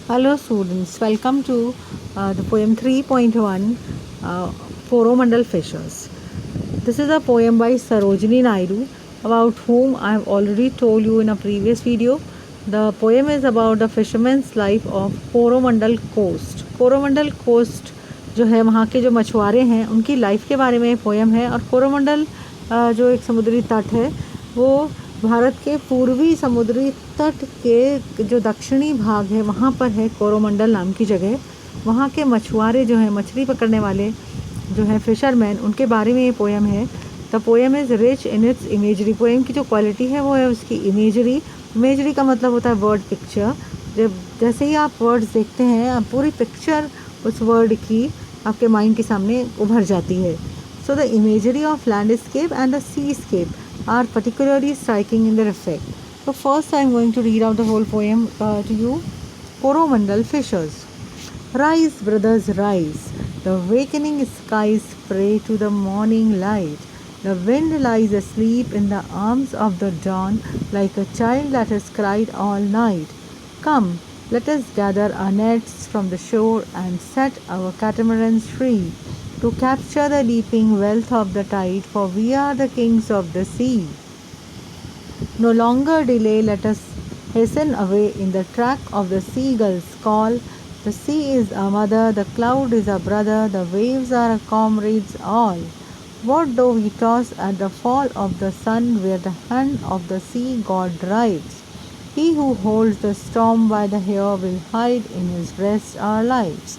Hello students, welcome to the poem 3.1 Coromandel Fishers. This is a poem by Sarojini Naidu about whom I have already told you in a previous video. The poem is about the fisherman's life of Coromandel Coast. Coromandel Coast जो है वहाँ के जो मछुआरे हैं उनकी life के बारे में पोएम है। और कोरोमंडल जो एक समुद्री तट है वो भारत के पूर्वी समुद्री तट के जो दक्षिणी भाग है वहाँ पर है कोरोमंडल नाम की जगह। वहाँ के मछुआरे जो हैं मछली पकड़ने वाले जो हैं फिशरमैन उनके बारे में ये पोएम है। The poem is rich in its imagery. Poem की जो क्वालिटी है वो है उसकी इमेजरी। इमेजरी का मतलब होता है वर्ड पिक्चर। जब जैसे ही आप वर्ड्स देखते हैं आप पूरी पिक्चर उस वर्ड की आपके माइंड के सामने उभर जाती है। So the imagery of landscape and the seascape are particularly striking in their effect. So first I am going to read out the whole poem to you. Coromandel Fishers. Rise, brothers, rise. The awakening skies pray to the morning light. The wind lies asleep in the arms of the dawn like a child that has cried all night. Come, let us gather our nets from the shore and set our catamarans free, to capture the leaping wealth of the tide, for we are the kings of the sea. No longer delay, let us hasten away in the track of the seagull's call. The sea is our mother, the cloud is our brother, the waves are our comrades all. What though we toss at the fall of the sun, where the hand of the sea god rides? He who holds the storm by the hair will hide in his breast our lives.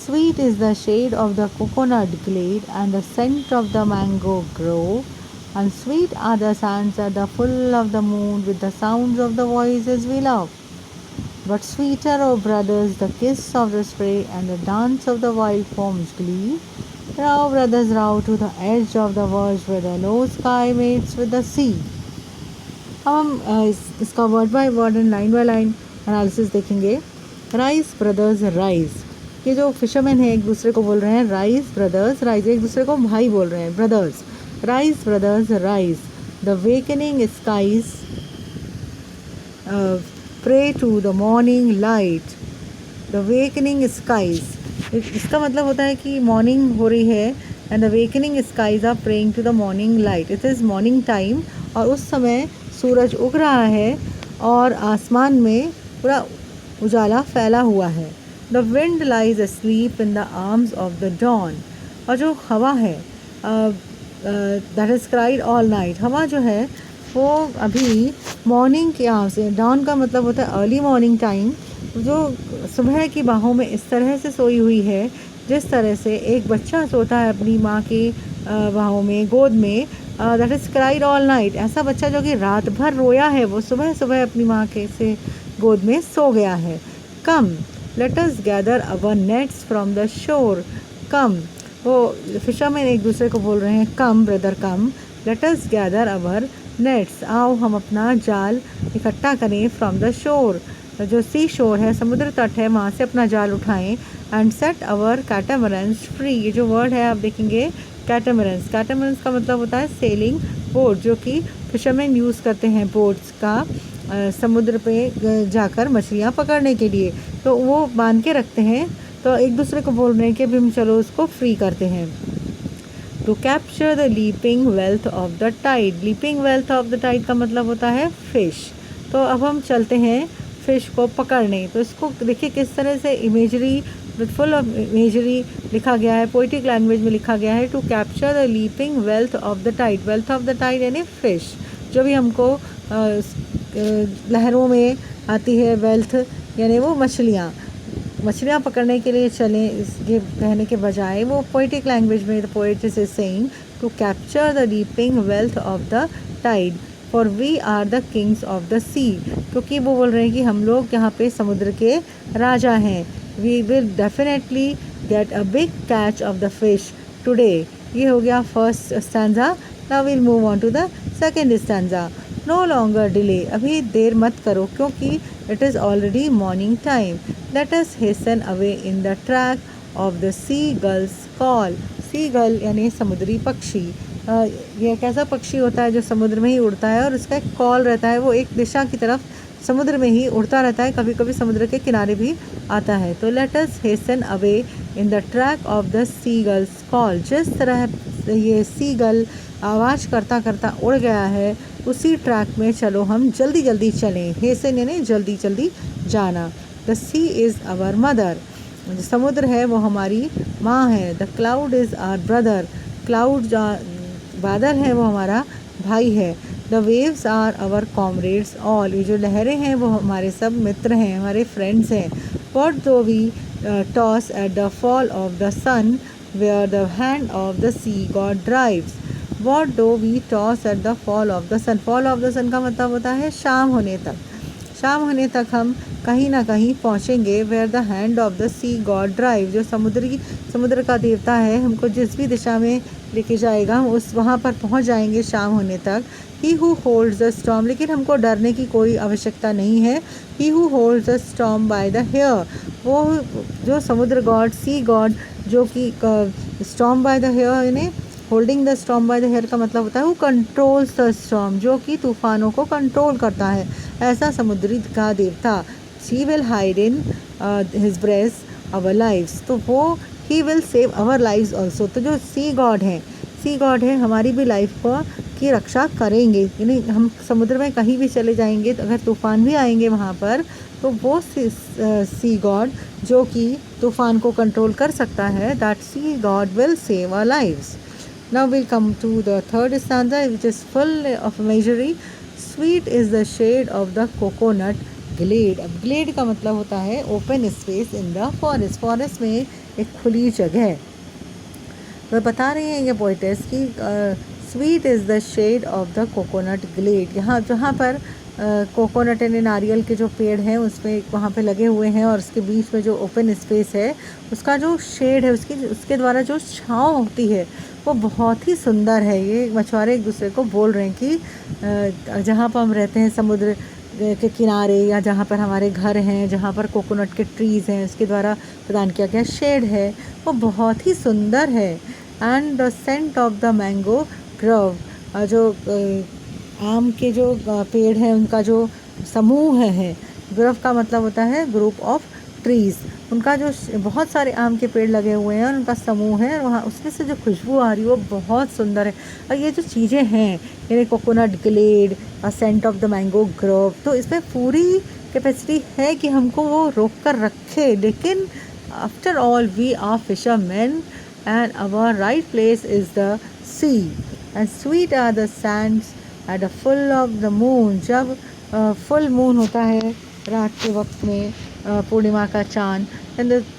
Sweet is the shade of the coconut glade and the scent of the mango grove, and sweet are the sands at the full of the moon with the sounds of the voices we love. But sweeter, O brothers, the kiss of the spray and the dance of the wild foam's glee. Row, brothers, row to the edge of the verge where the low sky mates with the sea. अब हम इसका word by word and line by line analysis देखेंगे। Rise brothers rise, ये जो fisherman है एक दूसरे को बोल रहे हैं राइज ब्रदर्स राइज, एक दूसरे को भाई बोल रहे हैं brothers. Rise brothers rise, the wakening skies pray to the morning light. The wakening skies, इसका मतलब होता है कि मॉर्निंग हो रही है and the wakening skies are praying to the morning light. It is morning time और उस समय सूरज उग रहा है और आसमान में पूरा उजाला फैला हुआ है। The wind lies asleep in the arms of the dawn, और जो हवा है that is cried all night, हवा जो है वो अभी मॉर्निंग के यहाँ से, डाउन का मतलब होता है अर्ली मॉर्निंग टाइम, जो सुबह की बाहों में इस तरह से सोई हुई है जिस तरह से एक बच्चा सोता है अपनी माँ की बाहों में, गोद में। That is cried all night, ऐसा बच्चा जो कि रात भर रोया है वो सुबह सुबह अपनी माँ के से गोद में सो गया है। Come let us gather our nets from the shore. Come, वो फिशरमैन एक दूसरे को बोल रहे हैं कम brother come, let us gather our nets, आओ हम अपना जाल इकट्ठा करें फ्रॉम द शोर, जो सी शोर है समुद्र तट है वहाँ से अपना जाल उठाएं। एंड सेट अवर कैटामरन्स फ्री, ये जो वर्ड है आप देखेंगे कैटामरन्स, कैटामरन्स का मतलब होता है सेलिंग बोट, जो कि फिशरमैन यूज़ करते हैं बोट्स का समुद्र पे जाकर मछलियाँ पकड़ने के लिए, तो वो बांध के रखते हैं। तो एक दूसरे को बोल रहे हैं कि अभी हम चलो उसको फ्री करते हैं। To capture the leaping wealth of the tide, leaping wealth of the tide का मतलब होता है फ़िश। तो अब हम चलते हैं फ़िश को पकड़ने। तो इसको देखिए किस तरह से इमेजरी, फुल ऑफ इमेजरी लिखा गया है, पोइटिक लैंग्वेज में लिखा गया है। To capture the leaping wealth of the tide, wealth of the tide यानी फ़िश, जो भी हमको लहरों में आती है, वेल्थ यानी वो मछलियाँ पकड़ने के लिए चलें, इसके कहने के बजाय वो पोइटिक लैंग्वेज में the poet is saying to capture the leaping wealth of the tide, for we are the kings of the sea, क्योंकि वो बोल रहे हैं कि हम लोग यहाँ पे समुद्र के राजा हैं। We will definitely get a big catch of the fish today. ये हो गया first stanza. Now will move on to the second stanza. No longer delay, अभी देर मत करो क्योंकि it is already morning time. Let us hasten away in the track of the sea girls call. Sea girl यानी समुद्री पक्षी। ये एक ऐसा पक्षी होता है जो समुद्र में ही उड़ता है और उसका एक कॉल रहता है, वो एक दिशा की तरफ समुद्र में ही उड़ता रहता है, कभी कभी समुद्र के किनारे भी आता है। तो let us hasten away in the track of the seagulls call. जिस तरह ये सीगल आवाज़ करता करता उड़ गया है, उसी ट्रैक में चलो हम जल्दी जल्दी चलें। हेसन यानी जल्दी जल्दी जाना। The sea is our mother. जो समुद्र है वो हमारी माँ है। The cloud is our brother. Cloud बादल है वो हमारा भाई है। The waves are our comrades all. ये जो लहरें हैं वो हमारे सब मित्र हैं, हमारे फ्रेंड्स हैं। What though we toss at the fall of the sun where the hand of the sea god drives. What do we toss at the fall of the sun. Fall of the sun का मतलब होता है शाम होने तक। शाम होने तक हम कहीं ना कहीं पहुँचेंगे। Where the hand of the sea god drive. जो समुद्र का देवता है हमको जिस भी दिशा में लेके जाएगा हम उस वहाँ पर पहुँच जाएंगे शाम होने तक। He who holds the storm. लेकिन हमको डरने की कोई आवश्यकता नहीं है। He who holds the storm by the hair. वो जो समुद्र गॉड, सी गॉड, जो कि स्टॉर्म बाय द हेयर यानी holding the storm by the hair का मतलब होता है वो कंट्रोल्स द स्टॉर्म, जो कि तूफानों को कंट्रोल करता है। ऐसा समुद्री का देवता। She will hide in his breast our lives. तो वो he will save our lives also. तो जो सी गॉड है हमारी भी लाइफ को की रक्षा करेंगे। यानी हम समुद्र में कहीं भी चले जाएंगे तो अगर तूफ़ान भी आएंगे वहाँ पर, तो वो सी गॉड जो कि तूफ़ान को कंट्रोल कर सकता है, that sea god will save our lives. Now we'll come to the third stanza, which is full of imagery. Sweet is the shade of the coconut glade. अब glade का मतलब होता है open space in the forest. forest में एक खुली जगह। तो बता रही हैं ये पोइटेस कि sweet is the shade of the coconut glade. यहाँ जहाँ पर कोकोनट यानी नारियल के जो पेड़ हैं उसमें वहाँ पे लगे हुए हैं और उसके बीच में जो ओपन स्पेस है उसका जो शेड है उसके द्वारा जो छाँव होती है वो बहुत ही सुंदर है। ये मछुआरे एक दूसरे को बोल रहे हैं कि जहाँ पर हम रहते हैं समुद्र के किनारे या जहाँ पर हमारे घर हैं, जहाँ पर कोकोनट के ट्रीज़ हैं, उसके द्वारा प्रदान किया गया शेड है वो बहुत ही सुंदर है। And the scent of the mango grove. जो आम के जो पेड़ हैं उनका जो समूह है, ग्रोव का मतलब होता है ग्रुप ऑफ ट्रीज़। उनका जो बहुत सारे आम के पेड़ लगे हुए हैं और उनका समूह है, वहाँ उसमें से जो खुशबू आ रही है वो बहुत सुंदर है। और ये जो चीज़ें हैं यानी कोकोनट ग्लेड और scent of the mango grove, तो इसमें पूरी कैपेसिटी है कि हमको वो रोक कर रखे। लेकिन after all we are fisherman and our right place is the sea and sweet are the sands at the full of the moon. जब फुल मून होता है रात के वक्त में, पूर्णिमा का चाँद,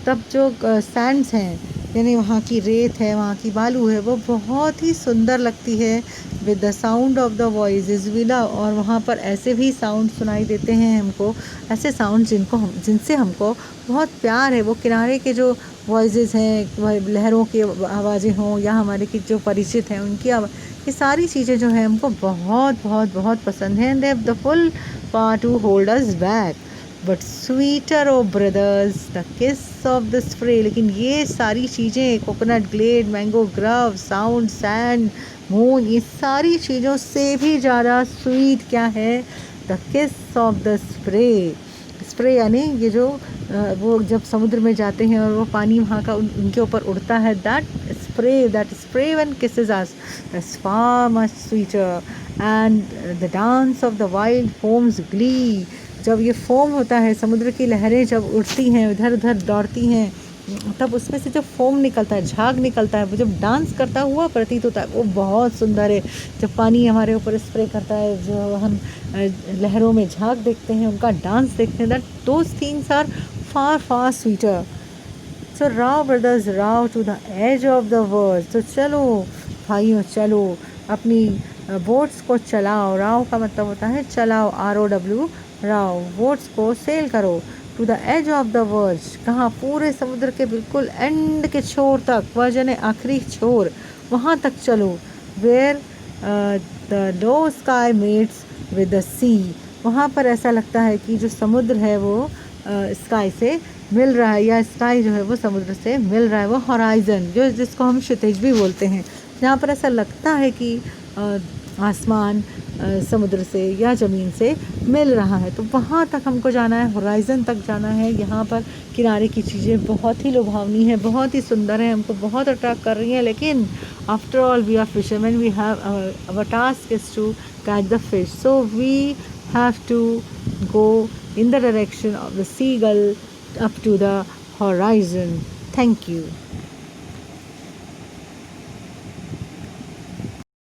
तब जो सैंड्स हैं यानी वहाँ की रेत है, वहाँ की बालू है, वो बहुत ही सुंदर लगती है। With the sound of the voices villa. और वहाँ पर ऐसे भी साउंड सुनाई देते हैं हमको, ऐसे साउंड जिनसे हमको बहुत प्यार है। वो किनारे के जो वॉइसेस हैं, लहरों की आवाज़ें हों या हमारे की जो परिचित हैं उनकी आवाज़, ये सारी चीज़ें जो हैं हमको बहुत बहुत बहुत पसंद हैं। They have the full power to hold us back. But sweeter o brothers the kiss of the spray. लेकिन ये सारी चीज़ें coconut glade, mango grove, sound, sand, moon, ये सारी चीज़ों से भी ज़्यादा स्वीट क्या है? The kiss of the spray. Spray यानी ये जो वो जब समुद्र में जाते हैं और वो पानी वहाँ का उनके ऊपर उड़ता है, that spray when kisses us is far much sweeter. And the dance of the wild foams glee. जब ये फोम होता है, समुद्र की लहरें जब उड़ती हैं, इधर उधर दौड़ती हैं, तब उसमें से जो फोम निकलता है, झाग निकलता है, वो जब डांस करता हुआ प्रतीत होता है, वो बहुत सुंदर है। जब पानी हमारे ऊपर स्प्रे करता है, जो हम लहरों में झाग देखते हैं, उनका डांस देखते हैं, that those things are far far sweeter. So row brothers row to the edge of the world. तो चलो भाइयों चलो, अपनी बोट्स को चलाओ। राव का मतलब होता है चलाओ, ROW राव। बोट्स को सेल करो to the edge of the world. कहाँ? पूरे समुद्र के बिल्कुल एंड के छोर तक, वर्जन है आखिरी छोर, वहाँ तक चलो। Where the low sky meets with the sea. वहाँ पर ऐसा लगता है कि जो समुद्र है वो स्काई से मिल रहा है, या स्काई जो है वो समुद्र से मिल रहा है। वो हॉराइजन जिसको हम क्षितिज भी बोलते हैं, जहाँ पर ऐसा लगता है कि आसमान समुद्र से या ज़मीन से मिल रहा है। तो वहाँ तक हमको जाना है, होराइज़न तक जाना है। यहाँ पर किनारे की चीज़ें बहुत ही लुभावनी है, बहुत ही सुंदर है, हमको बहुत अट्रैक्ट कर रही हैं। लेकिन after all we are fisherman, we have our task is to catch the fish, so we have to go in the direction of the seagull up to the horizon. Thank you.